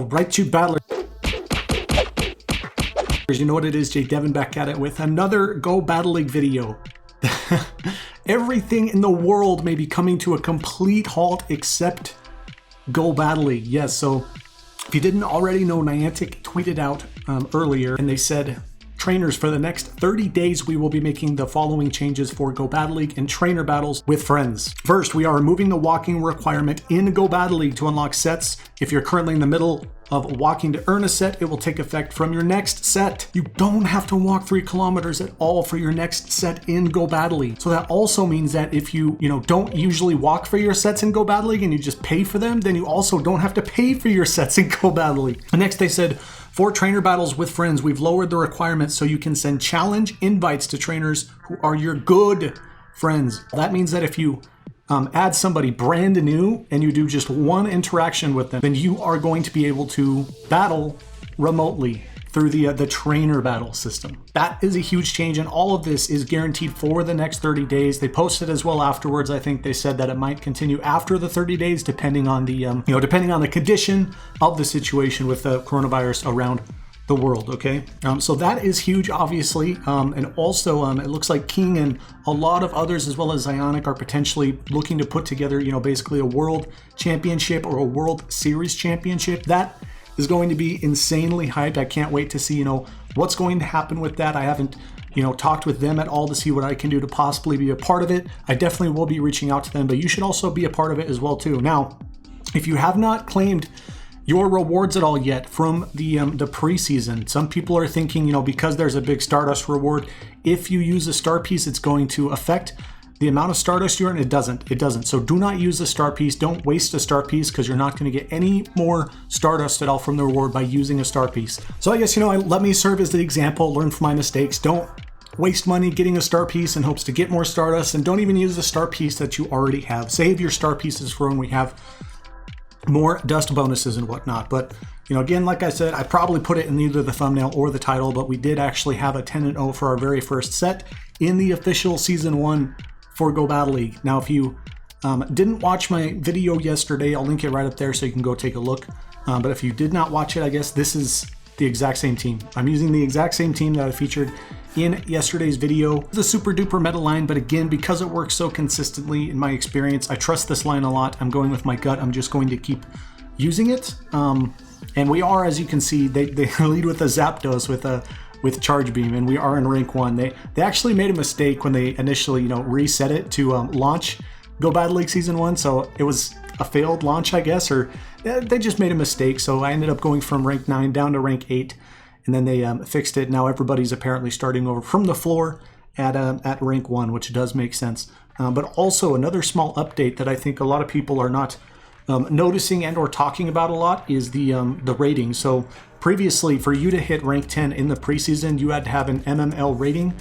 Right to battlers, you know what it is, JayDevin back at it with another Go Battle League video. Everything in the world may be coming to a complete halt except Go Battle League. Yes, so if you didn't already know, Niantic tweeted out earlier and they said, trainers, for the next 30 days, we will be making the following changes for Go Battle League and trainer battles with friends. First, we are removing the walking requirement in Go Battle League to unlock sets. If you're currently in the middle of walking to earn a set, it will take effect from your next set. You don't have to walk 3 kilometers at all for your next set in Go Battle League. So that also means that if you don't usually walk for your sets in Go Battle League and you just pay for them, then you also don't have to pay for your sets in Go Battle League. And next they said, for trainer battles with friends, we've lowered the requirements so you can send challenge invites to trainers who are your good friends. That means that if you add somebody brand new and you do just one interaction with them, then you are going to be able to battle remotely through the trainer battle system. That is a huge change, and all of this is guaranteed for the next 30 days. They posted as well afterwards. I think they said that it might continue after the 30 days, depending on the depending on the condition of the situation with the coronavirus around the world. Okay, so that is huge, obviously, and also it looks like King and a lot of others, as well as Zionic, are potentially looking to put together, basically a world championship or a World Series championship. That is going to be insanely hyped. I can't wait to see, what's going to happen with that. I haven't, talked with them at all to see what I can do to possibly be a part of it. I definitely will be reaching out to them, but you should also be a part of it as well too. Now, if you have not claimed your rewards at all yet from the preseason, some people are thinking, because there's a big Stardust reward, if you use a star piece, it's going to affect the amount of Stardust you earn. It doesn't. So do not use a star piece. Don't waste a star piece, because you're not going to get any more Stardust at all from the reward by using a star piece. So I guess, let me serve as the example, learn from my mistakes. Don't waste money getting a star piece in hopes to get more Stardust, and don't even use a star piece that you already have. Save your star pieces for when we have more dust bonuses and whatnot. But again, like I said, I probably put it in either the thumbnail or the title, but we did actually have a 10-0 for our very first set in the official season 1 for Go Battle League. Now, if you didn't watch my video yesterday, I'll link it right up there so you can go take a look. But if you did not watch it, I guess this is the exact same team. I'm using the exact same team that I featured in yesterday's video. It's a super duper meta line, but again, because it works so consistently in my experience, I trust this line a lot. I'm going with my gut. I'm just going to keep using it. And we are, as you can see, they lead with a Zapdos with Charge Beam, and we are in rank 1. They actually made a mistake when they initially reset it to launch Go Battle League Season 1, so it was a failed launch, I guess, or they just made a mistake. So I ended up going from rank 9 down to rank 8, and then they fixed it. Now everybody's apparently starting over from the floor at rank 1, which does make sense. But also another small update that I think a lot of people are not noticing and or talking about a lot is the rating. So previously, for you to hit rank 10 in the preseason, you had to have an MML rating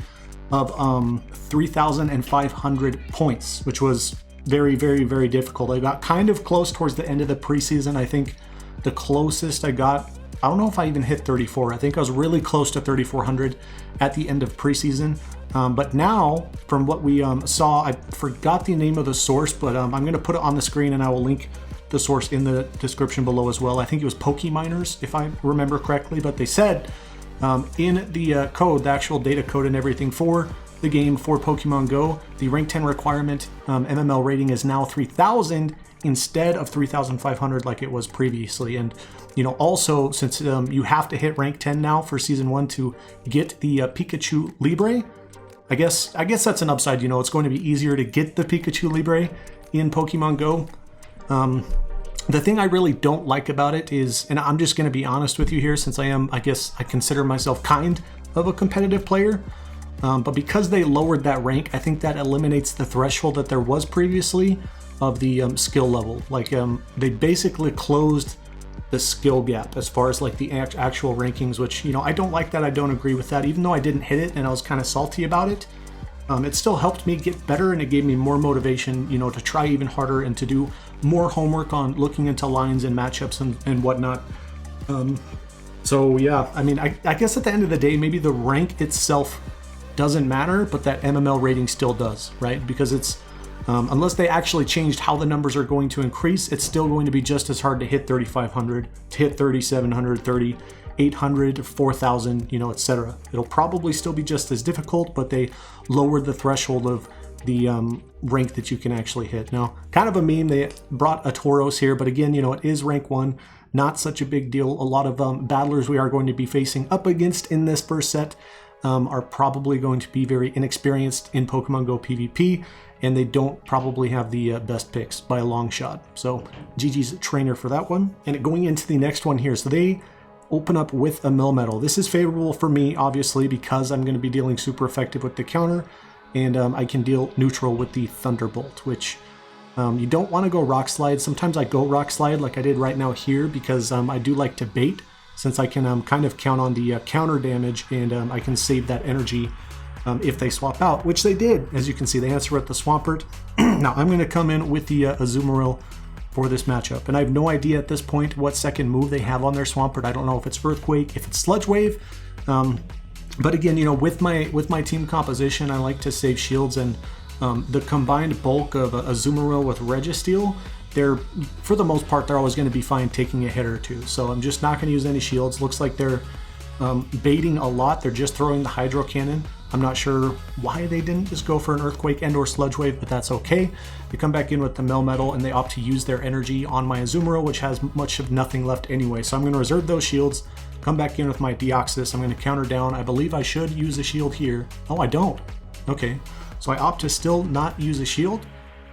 of 3,500 points, which was very, very, very difficult. I got kind of close towards the end of the preseason. I think the closest I got, I don't know if I even hit 34. I think I was really close to 3,400 at the end of preseason. But now, from what we saw, I forgot the name of the source, but I'm going to put it on the screen and I will link the source in the description below as well. I think it was Pokeminers, if I remember correctly, but they said in the code, the actual data code and everything for the game for Pokemon Go, the rank 10 requirement MML rating is now 3,000 instead of 3,500 like it was previously. And also, since you have to hit rank 10 now for season 1 to get the Pikachu Libre, I guess that's an upside. It's going to be easier to get the Pikachu Libre in Pokemon Go. The thing I really don't like about it is, and I'm just going to be honest with you here, since I consider myself kind of a competitive player, but because they lowered that rank, I think that eliminates the threshold that there was previously of the skill level. Like they basically closed the skill gap as far as like the actual rankings, which I don't like that. I don't agree with that. Even though I didn't hit it and I was kind of salty about it, it still helped me get better, and it gave me more motivation, to try even harder and to do more homework on looking into lines and matchups and whatnot. So yeah, I guess at the end of the day, maybe the rank itself doesn't matter, but that MML rating still does, right? Because it's Unless they actually changed how the numbers are going to increase, it's still going to be just as hard to hit 3,500, to hit 3,700, 3,800, 4,000, you know, etc. It'll probably still be just as difficult, but they lowered the threshold of the rank that you can actually hit. Now, kind of a meme, they brought a Tauros here, but again, you know, it is rank 1, not such a big deal. A lot of battlers we are going to be facing up against in this first set are probably going to be very inexperienced in Pokemon Go PvP, and they don't probably have the best picks by a long shot. So GG's trainer for that one. And going into the next one here, so they open up with a Melmetal. This is favorable for me, obviously, because I'm going to be dealing super effective with the counter, and I can deal neutral with the Thunderbolt, which you don't want to go Rock Slide. Sometimes I go Rock Slide like I did right now here, because I do like to bait, since I can kind of count on the counter damage, and I can save that energy if they swap out, which they did. As you can see, they answer with the Swampert. Now I'm going to come in with the Azumarill for this matchup, and I have no idea at this point what second move they have on their Swampert. I don't know if it's Earthquake, if it's Sludge Wave, but again, you know, with my team composition, I like to save shields, and the combined bulk of Azumarill with Registeel, they're, for the most part, they're always going to be fine taking a hit or two. So I'm just not going to use any shields. Looks like they're baiting a lot. They're just throwing the Hydro Cannon. I'm not sure why they didn't just go for an Earthquake and or Sludge Wave, but that's okay. They come back in with the Melmetal, and they opt to use their energy on my Azumarill, which has much of nothing left anyway. So I'm going to reserve those shields, come back in with my Deoxys. I'm going to counter down. I believe I should use a shield here. Oh, I don't. Okay. So I opt to still not use a shield,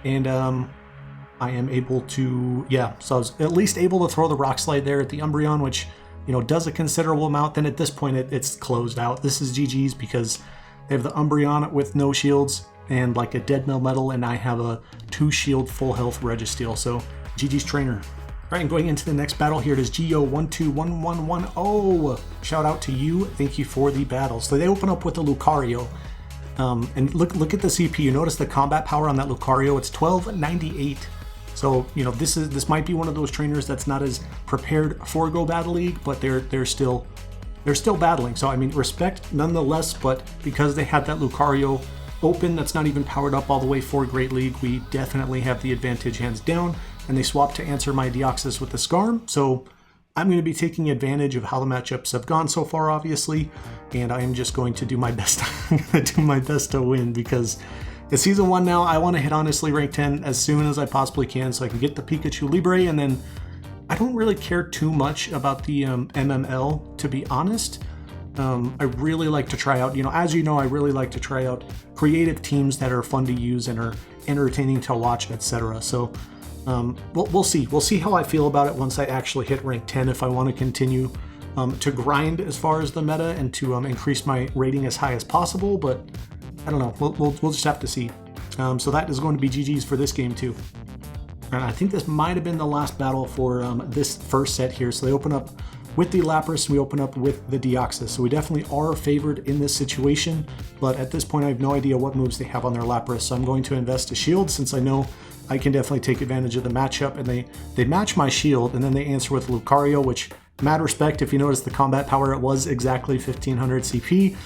and I am able to, yeah, so I was at least able to throw the Rock Slide there at the Umbreon, which, you know, does a considerable amount. Then at this point, it's closed out. This is GG's, because they have the Umbreon with no shields and like a dead Melmetal, and I have a 2-shield full health Registeel. So GG's trainer. All right, and going into the next battle here, it is Geo121110. Shout out to you. Thank you for the battle. So they open up with the Lucario. And look at the CP. You notice the combat power on that Lucario. It's 1298. So, you know, this might be one of those trainers that's not as prepared for Go Battle League, but they're still battling. So I mean, respect nonetheless. But because they had that Lucario open, that's not even powered up all the way for Great League, we definitely have the advantage hands down. And they swap to answer my Deoxys with the Skarm. So I'm going to be taking advantage of how the matchups have gone so far, obviously, and I am just going to do my best. I'm going to do my best to win, because it's Season 1 now. I want to hit, honestly, rank 10 as soon as I possibly can, so I can get the Pikachu Libre, and then I don't really care too much about the MML, to be honest. I really like to try out, you know, as you know, I really like to try out creative teams that are fun to use and are entertaining to watch, etc. So we'll see. We'll see how I feel about it once I actually hit rank 10, if I want to continue to grind as far as the meta and to increase my rating as high as possible, but I don't know. We'll just have to see. So that is going to be GG's for this game too. And I think this might have been the last battle for this first set here. So they open up with the Lapras, and we open up with the Deoxys. So we definitely are favored in this situation, but at this point I have no idea what moves they have on their Lapras. So I'm going to invest a shield, since I know I can definitely take advantage of the matchup, and they match my shield, and then they answer with Lucario, which, mad respect, if you notice the combat power, it was exactly 1500 CP,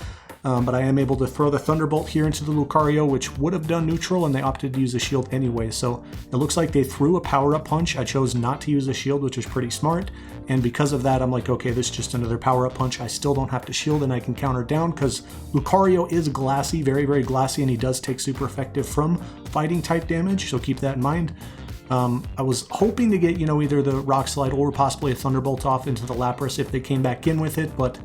but I am able to throw the Thunderbolt here into the Lucario, which would have done neutral, and they opted to use a shield anyway. So it looks like they threw a power-up punch. I chose not to use a shield, which is pretty smart, and because of that, I'm like, okay, this is just another power-up punch. I still don't have to shield, and I can counter down, because Lucario is glassy, very, very glassy, and he does take super effective from fighting type damage, so keep that in mind. I was hoping to get, you know, either the Rock Slide or possibly a Thunderbolt off into the Lapras if they came back in with it, but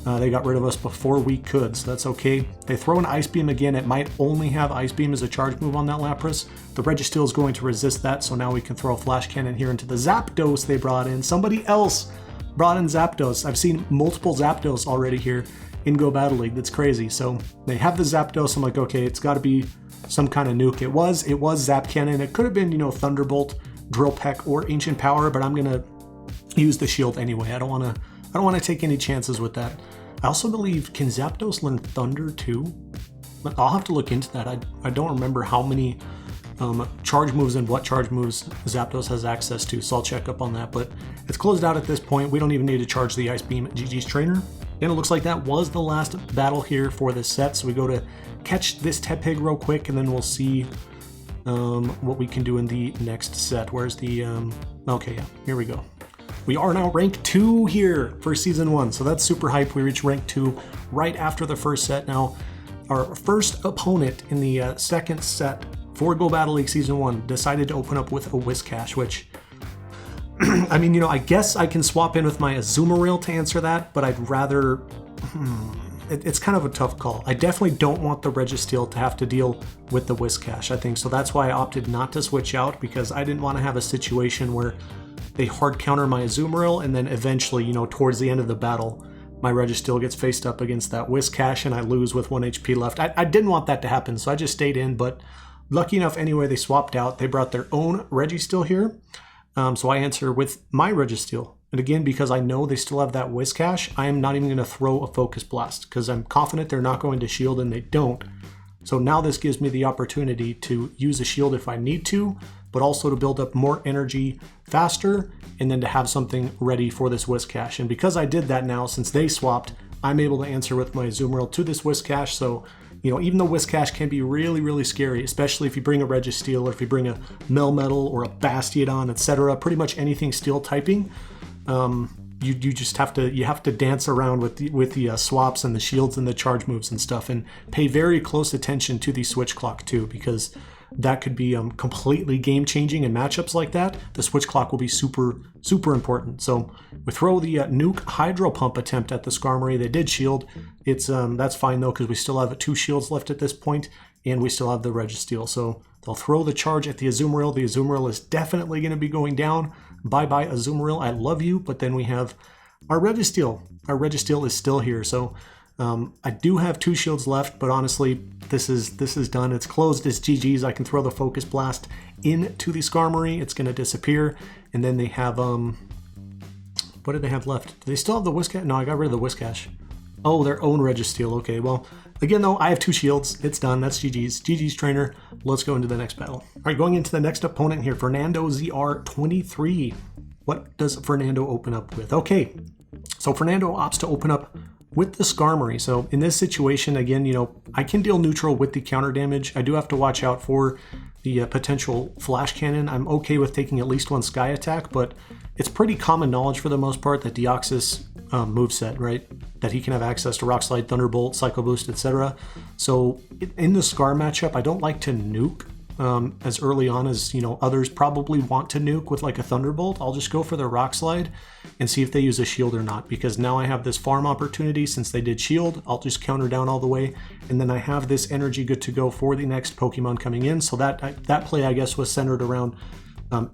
they got rid of us before we could, so that's okay. They throw an Ice Beam again. It might only have Ice Beam as a charge move on that Lapras. The Registeel is going to resist that, so now we can throw a Flash Cannon here into the Zapdos they brought in. Somebody else brought in Zapdos. I've seen multiple Zapdos already here in Go Battle League. That's crazy. So they have the Zapdos. I'm like, okay, it's got to be some kind of nuke. It was Zap Cannon. It could have been, you know, Thunderbolt, Drill Peck, or Ancient Power, but I'm gonna use the shield anyway. I don't want to take any chances with that. I also believe, can Zapdos learn Thunder too? I'll have to look into that. I don't remember how many charge moves and what charge moves Zapdos has access to, so I'll check up on that. But it's closed out at this point. We don't even need to charge the Ice Beam. GG's trainer. And it looks like that was the last battle here for this set. So we go to catch this Tepig real quick, and then we'll see what we can do in the next set. Where's the, okay, yeah, here we go. We are now rank 2 here for season 1, so that's super hype. We reached rank 2 right after the first set. Now, our first opponent in the second set for Go Battle League season 1 decided to open up with a Whiscash, which, I mean, you know, I guess I can swap in with my Azumarill to answer that, but I'd rather, it's kind of a tough call. I definitely don't want the Registeel to have to deal with the Whiscash, I think, so that's why I opted not to switch out, because I didn't want to have a situation where they hard counter my Azumarill, and then eventually, you know, towards the end of the battle, my Registeel gets faced up against that Whiscash and I lose with 1 HP left. I didn't want that to happen, so I just stayed in, but lucky enough anyway, they swapped out. They brought their own Registeel here, so I answer with my Registeel. And again, because I know they still have that Whiscash, I am not even going to throw a Focus Blast, because I'm confident they're not going to shield, and they don't. So now this gives me the opportunity to use a shield if I need to, but also to build up more energy faster, and then to have something ready for this Whiscash. And because I did that now, since they swapped, I'm able to answer with my Azumarill to this Whiscash. So, you know, even though Whiscash can be really, really scary, especially if you bring a Registeel, or if you bring a Melmetal or a Bastiodon, etc., pretty much anything steel typing, you just have to dance around with the swaps and the shields and the charge moves and stuff, and pay very close attention to the switch clock too, because that could be completely game changing in matchups like that. The switch clock will be super important. So we throw the Nuke Hydro Pump attempt at the Skarmory. They did shield. It's that's fine though, because we still have 2 shields left at this point, and we still have the Registeel. So they'll throw the charge at the Azumarill. The Azumarill is definitely going to be going down. Bye-bye Azumarill, I love you. But then we have our Registeel. Our Registeel is still here. So I do have 2 shields left, but honestly, this is done. It's closed. It's GG's. I can throw the Focus Blast into the Skarmory. It's going to disappear. And then they have, what do they have left? Do they still have the Whiscash? No, I got rid of the Whiscash. Oh, their own Registeel. Okay, well, again, though, I have 2 shields. It's done. That's GG's. GG's, trainer. Let's go into the next battle. All right, going into the next opponent here, Fernando ZR23. What does Fernando open up with? Okay, so Fernando opts to open up with the Skarmory. So in this situation, again, you know, I can deal neutral with the counter damage. I do have to watch out for the potential Flash Cannon. I'm okay with taking at least 1 Sky Attack, but it's pretty common knowledge for the most part that Deoxys moveset, right? That he can have access to Rock Slide, Thunderbolt, Psycho Boost, etc. So in the Scar matchup, I don't like to nuke as early on as, you know, others probably want to nuke with like a Thunderbolt. I'll just go for the Rock Slide and see if they use a shield or not, because now I have this farm opportunity. Since they did shield, I'll just counter down all the way, and then I have this energy good to go for the next Pokemon coming in. So that play, I guess, was centered around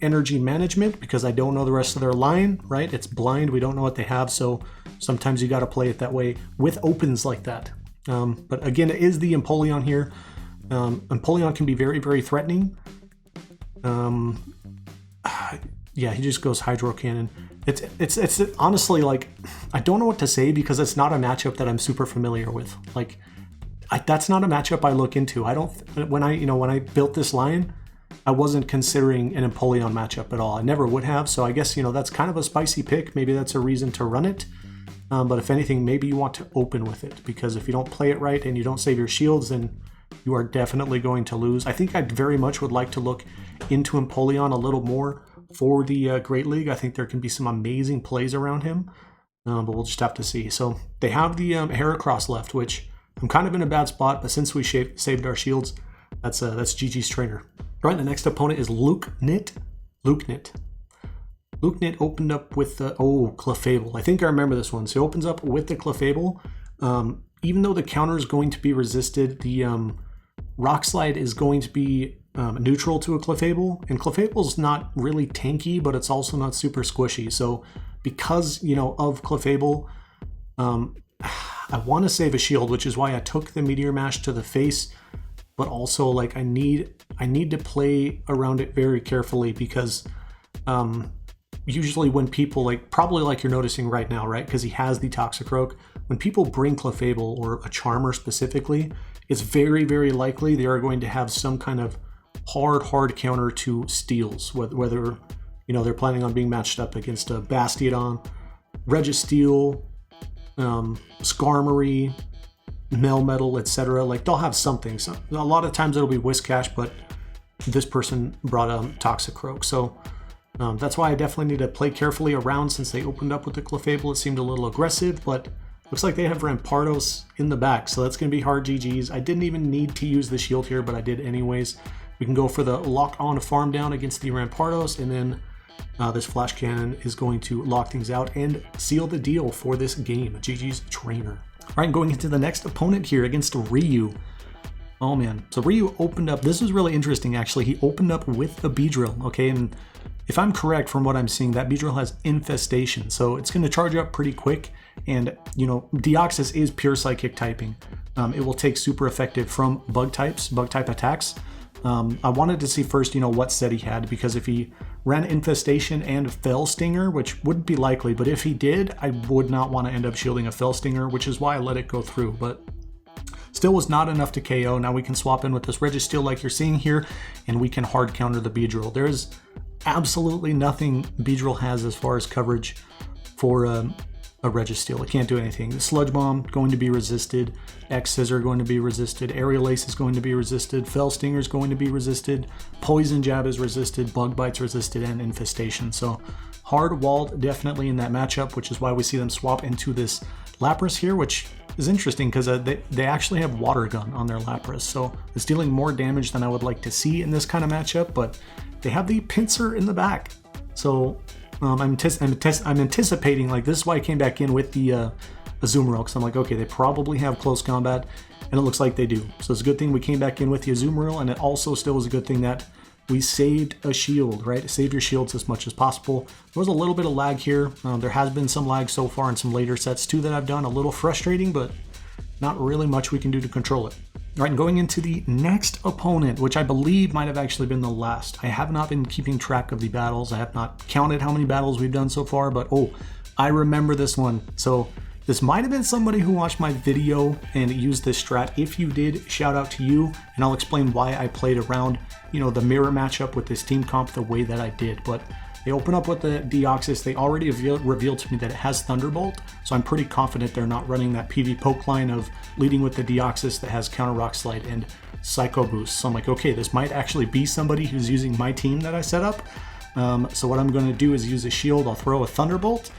energy management, because I don't know the rest of their line, right? It's blind. We don't know what they have, so sometimes you got to play it that way with opens like that. But again, it is the Empoleon here. Empoleon can be very, very threatening. Yeah, he just goes Hydro Cannon. It's honestly, like, I don't know what to say, because it's not a matchup that I'm super familiar with. Like, that's not a matchup I look into. I don't, when I built this line, I wasn't considering an Empoleon matchup at all. I never would have, so I guess, you know, that's kind of a spicy pick. Maybe that's a reason to run it. But if anything, maybe you want to open with it, because if you don't play it right and you don't save your shields, then you are definitely going to lose. I think I very much would like to look into Empoleon a little more for the Great League. I think there can be some amazing plays around him, but we'll just have to see. So they have the Heracross left, which I'm kind of in a bad spot, but since we saved our shields, that's GG's trainer. All right, the next opponent is Lukenit. Lukenit opened up with the, Clefable. I think I remember this one. So he opens up with the Clefable. Even though the counter is going to be resisted, the Rock Slide is going to be neutral to a Clefable. And Clefable's not really tanky, but it's also not super squishy. So because, you know, of Clefable, I want to save a shield, which is why I took the Meteor Mash to the face. But also, like, I need to play around it very carefully, because usually when people, like, probably like you're noticing right now, right? Because he has the Toxicroak. When people bring Clefable or a Charmer specifically, it's very, very likely they are going to have some kind of hard counter to steals, whether you know, they're planning on being matched up against a Bastiodon, Registeel, Skarmory, Melmetal, etc. Like, they'll have something. So a lot of times it'll be Whiscash, but this person brought Toxicroak. So that's why I definitely need to play carefully around. Since they opened up with the Clefable, it seemed a little aggressive, but looks like they have Rampardos in the back, so that's going to be hard GG's. I didn't even need to use the shield here, but I did anyways. We can go for the lock on farm down against the Rampardos, and then this Flash Cannon is going to lock things out and seal the deal for this game. GG's trainer. All right, going into the next opponent here against Ryu. Oh man, so Ryu opened up, this was really interesting actually. He opened up with a Beedrill, okay, and if I'm correct from what I'm seeing, that Beedrill has Infestation, so it's going to charge up pretty quick. And you know, Deoxys is pure psychic typing. It will take super effective from bug type attacks. I wanted to see first, you know, what set he had, because if he ran Infestation and Fell Stinger, which wouldn't be likely, but if he did, I would not want to end up shielding a Fell Stinger, which is why I let it go through. But still was not enough to KO. Now we can swap in with this Registeel like you're seeing here, and we can hard counter the Beedrill. There's absolutely nothing Beedrill has as far as coverage for a Registeel. It can't do anything. The Sludge Bomb going to be resisted, X Scissor going to be resisted, Aerial Ace is going to be resisted, Fell Stinger is going to be resisted, Poison Jab is resisted, Bug Bite's resisted, and Infestation. So hard walled definitely in that matchup, which is why we see them swap into this Lapras here, which is interesting because they actually have Water Gun on their Lapras, so it's dealing more damage than I would like to see in this kind of matchup, but they have the Pinsir in the back. So I'm anticipating, like, this is why I came back in with the Azumarill, because I'm like, okay, they probably have close combat, and it looks like they do. So it's a good thing we came back in with the Azumarill, and it also still was a good thing that we saved a shield, right? Save your shields as much as possible. There was a little bit of lag here. There has been some lag so far in some later sets too that I've done. A little frustrating, but not really much we can do to control it. All right, and going into the next opponent, which I believe might have actually been the last. I have not been keeping track of the battles. I have not counted how many battles we've done so far, but oh, I remember this one. So this might have been somebody who watched my video and used this strat. If you did, shout out to you, and I'll explain why I played around, you know, the mirror matchup with this team comp the way that I did. But they open up with the Deoxys. They already revealed to me that it has Thunderbolt, so I'm pretty confident they're not running that PV poke line of leading with the Deoxys that has Counter Rock Slide and Psycho Boost. So I'm like, okay, this might actually be somebody who's using my team that I set up. So what I'm going to do is use a shield. I'll throw a Thunderbolt,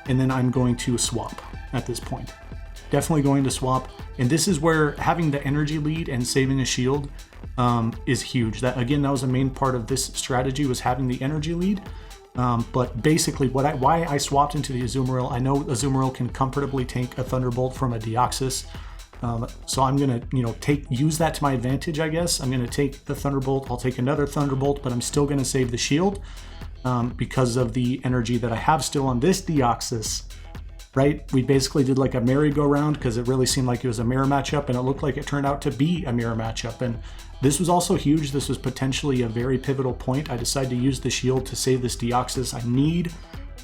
and then I'm going to swap at this point. Definitely going to swap. And this is where having the energy lead and saving a shield is huge. That, again, that was a main part of this strategy, was having the energy lead. But basically why I swapped into the Azumarill, I know Azumarill can comfortably tank a Thunderbolt from a Deoxys. So I'm going to, you know, use that to my advantage, I guess. I'm going to take the Thunderbolt, I'll take another Thunderbolt, but I'm still going to save the shield because of the energy that I have still on this Deoxys, right? We basically did like a merry-go-round because it really seemed like it was a mirror matchup, and it looked like it turned out to be a mirror matchup. And this was also huge. This was potentially a very pivotal point. I decided to use the shield to save this Deoxys. I need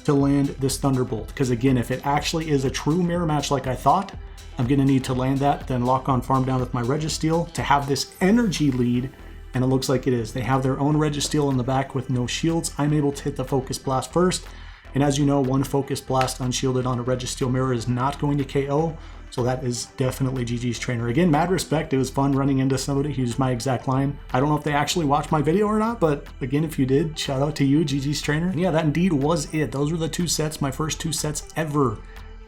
to land this Thunderbolt because, again, if it actually is a true mirror match like I thought, I'm going to need to land that, then lock on farm down with my Registeel to have this energy lead, and it looks like it is. They have their own Registeel in the back with no shields. I'm able to hit the Focus Blast first, and as you know, one Focus Blast unshielded on a Registeel mirror is not going to KO, so that is definitely GG's trainer. Again, mad respect. It was fun running into somebody who used my exact line. I don't know if they actually watched my video or not, but again, if you did, shout out to you, GG's trainer. And yeah, that indeed was it. Those were the two sets, my first two sets ever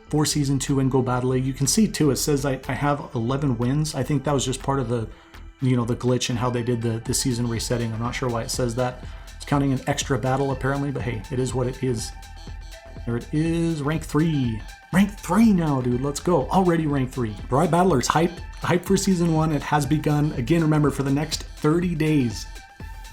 for Season 2 in Go Battle League. You can see too, it says I have 11 wins. I think that was just part of the, you know, the glitch and how they did the season resetting. I'm not sure why it says that. It's counting an extra battle apparently, but hey, it is what it is. There it is, rank 3. Rank 3 now, dude, let's go. Already rank 3. All right, battlers, hype for Season 1. It has begun. Again, remember, for the next 30 days,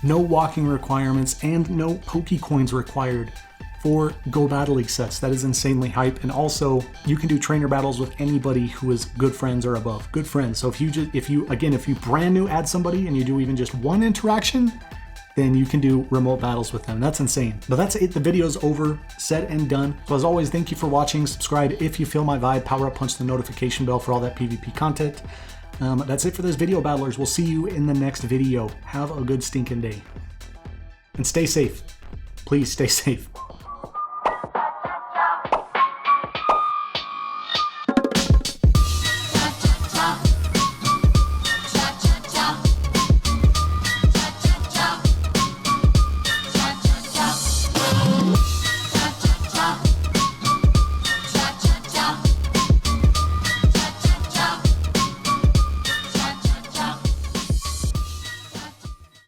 no walking requirements and no Pokecoins required for Go Battle League sets. That is insanely hype. And also, you can do trainer battles with anybody who is good friends or above. Good friends. So if you brand new add somebody and you do even just one interaction, then you can do remote battles with them. That's insane. But that's it. The video's over, said and done. So as always, thank you for watching. Subscribe if you feel my vibe. Power up, punch the notification bell for all that PvP content. That's it for this video, battlers. We'll see you in the next video. Have a good stinking day. And stay safe. Please stay safe.